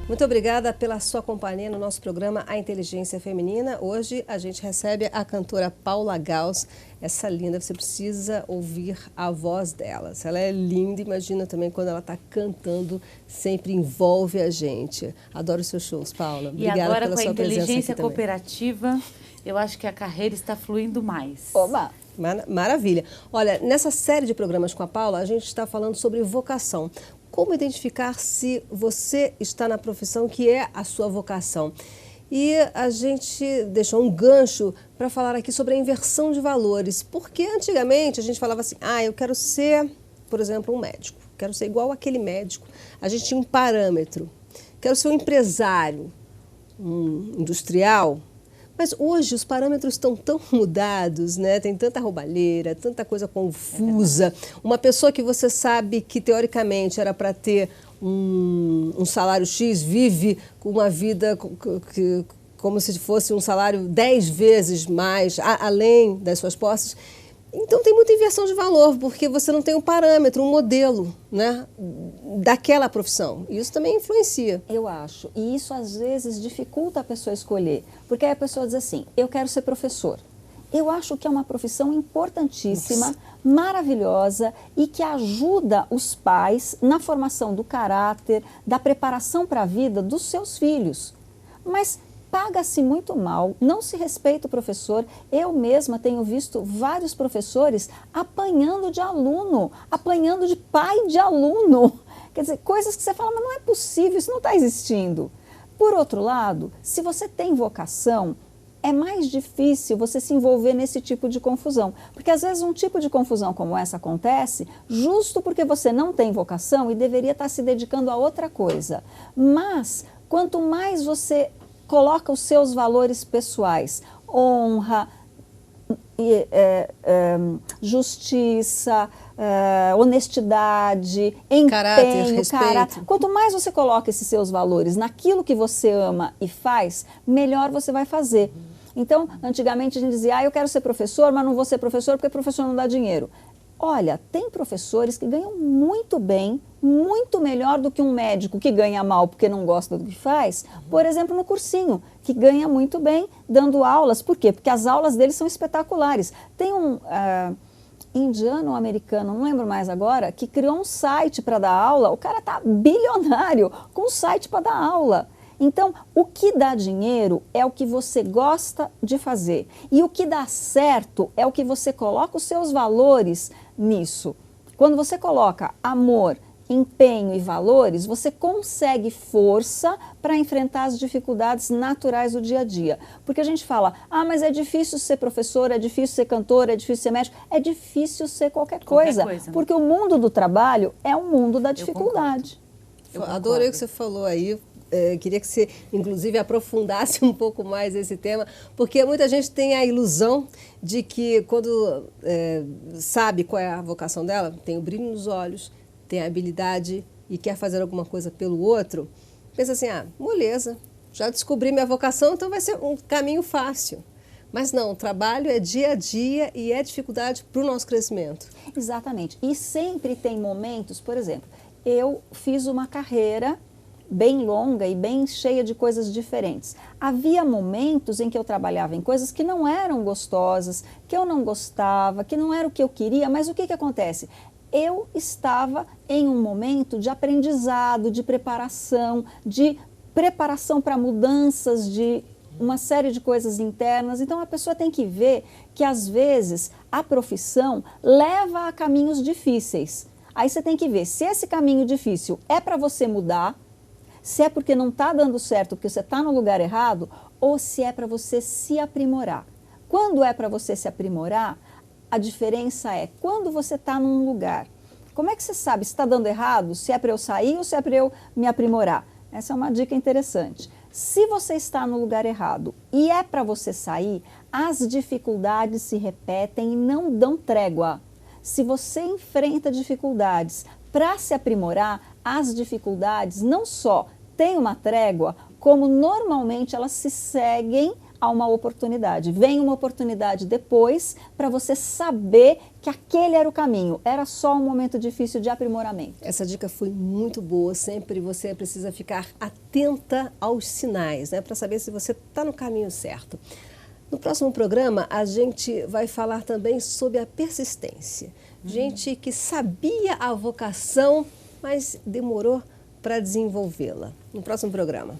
Muito obrigada pela sua companhia no nosso programa A Inteligência Feminina. Hoje a gente recebe a cantora Paula Gauss. Essa linda, você precisa ouvir a voz dela. Ela é linda, imagina também quando ela está cantando, sempre envolve a gente. Adoro os seus shows, Paula. Obrigada e agora, pela sua presença aqui também. Com a inteligência cooperativa, eu acho que a carreira está fluindo mais. Oba! Maravilha. Olha, nessa série de programas com a Paula, a gente está falando sobre vocação. Como identificar se você está na profissão que é a sua vocação? E a gente deixou um gancho para falar aqui sobre a inversão de valores. Porque antigamente a gente falava assim, eu quero ser, por exemplo, um médico. Quero ser igual aquele médico. A gente tinha um parâmetro. Quero ser um empresário, um industrial. Mas hoje os parâmetros estão tão mudados, né? Tem tanta roubalheira, tanta coisa confusa. Uma pessoa que você sabe que teoricamente era para ter um salário X, vive com uma vida como se fosse um salário 10 vezes mais, além das suas posses. Então tem muita inversão de valor, porque você não tem um parâmetro, um modelo, né, daquela profissão. Isso também influencia. Eu acho. E isso às vezes dificulta a pessoa escolher. Porque aí a pessoa diz assim, eu quero ser professor. Eu acho que é uma profissão importantíssima, maravilhosa e que ajuda os pais na formação do caráter, da preparação para a vida dos seus filhos. Mas paga-se muito mal, não se respeita o professor. Eu mesma tenho visto vários professores apanhando de aluno, apanhando de pai de aluno. Quer dizer, coisas que você fala, mas não é possível, isso não está existindo. Por outro lado, se você tem vocação, é mais difícil você se envolver nesse tipo de confusão. Porque às vezes um tipo de confusão como essa acontece justo porque você não tem vocação e deveria estar se dedicando a outra coisa. Mas quanto mais você coloca os seus valores pessoais, honra, justiça, honestidade, empenho, caráter. Quanto mais você coloca esses seus valores naquilo que você ama e faz, melhor você vai fazer. Então, antigamente a gente dizia, eu quero ser professor, mas não vou ser professor porque professor não dá dinheiro. Olha, tem professores que ganham muito bem, muito melhor do que um médico que ganha mal porque não gosta do que faz, por exemplo, no cursinho, que ganha muito bem dando aulas. Por quê? Porque as aulas deles são espetaculares. Tem um indiano ou americano, não lembro mais agora, que criou um site para dar aula. O cara tá bilionário com um site para dar aula. Então, o que dá dinheiro é o que você gosta de fazer. E o que dá certo é o que você coloca os seus valores nisso. Quando você coloca amor, empenho e valores, você consegue força para enfrentar as dificuldades naturais do dia a dia. Porque a gente fala, mas é difícil ser professor, é difícil ser cantor, é difícil ser médico, é difícil ser qualquer coisa né? Porque o mundo do trabalho é um mundo da dificuldade. Eu adorei o que você falou aí. Queria que você, inclusive, aprofundasse um pouco mais esse tema, porque muita gente tem a ilusão de que quando sabe qual é a vocação dela, tem o brilho nos olhos, tem a habilidade e quer fazer alguma coisa pelo outro, pensa assim, moleza, já descobri minha vocação, então vai ser um caminho fácil. Mas não, o trabalho é dia a dia e é dificuldade para o nosso crescimento. Exatamente. E sempre tem momentos, por exemplo, eu fiz uma carreira bem longa e bem cheia de coisas diferentes. Havia momentos em que eu trabalhava em coisas que não eram gostosas, que eu não gostava, que não era o que eu queria, mas o que acontece? Eu estava em um momento de aprendizado, de preparação para mudanças, de uma série de coisas internas. Então a pessoa tem que ver que às vezes a profissão leva a caminhos difíceis. Aí você tem que ver se esse caminho difícil é para você mudar, se é porque não está dando certo, porque você está no lugar errado, ou se é para você se aprimorar. Quando é para você se aprimorar, a diferença é quando você está num lugar. Como é que você sabe se está dando errado, se é para eu sair ou se é para eu me aprimorar? Essa é uma dica interessante. Se você está no lugar errado e é para você sair, as dificuldades se repetem e não dão trégua. Se você enfrenta dificuldades para se aprimorar, as dificuldades não só têm uma trégua, como normalmente elas se seguem a uma oportunidade. Vem uma oportunidade depois para você saber que aquele era o caminho. Era só um momento difícil de aprimoramento. Essa dica foi muito boa. Sempre você precisa ficar atenta aos sinais, né, para saber se você está no caminho certo. No próximo programa, a gente vai falar também sobre a persistência. Gente que sabia a vocação, mas demorou para desenvolvê-la. No próximo programa.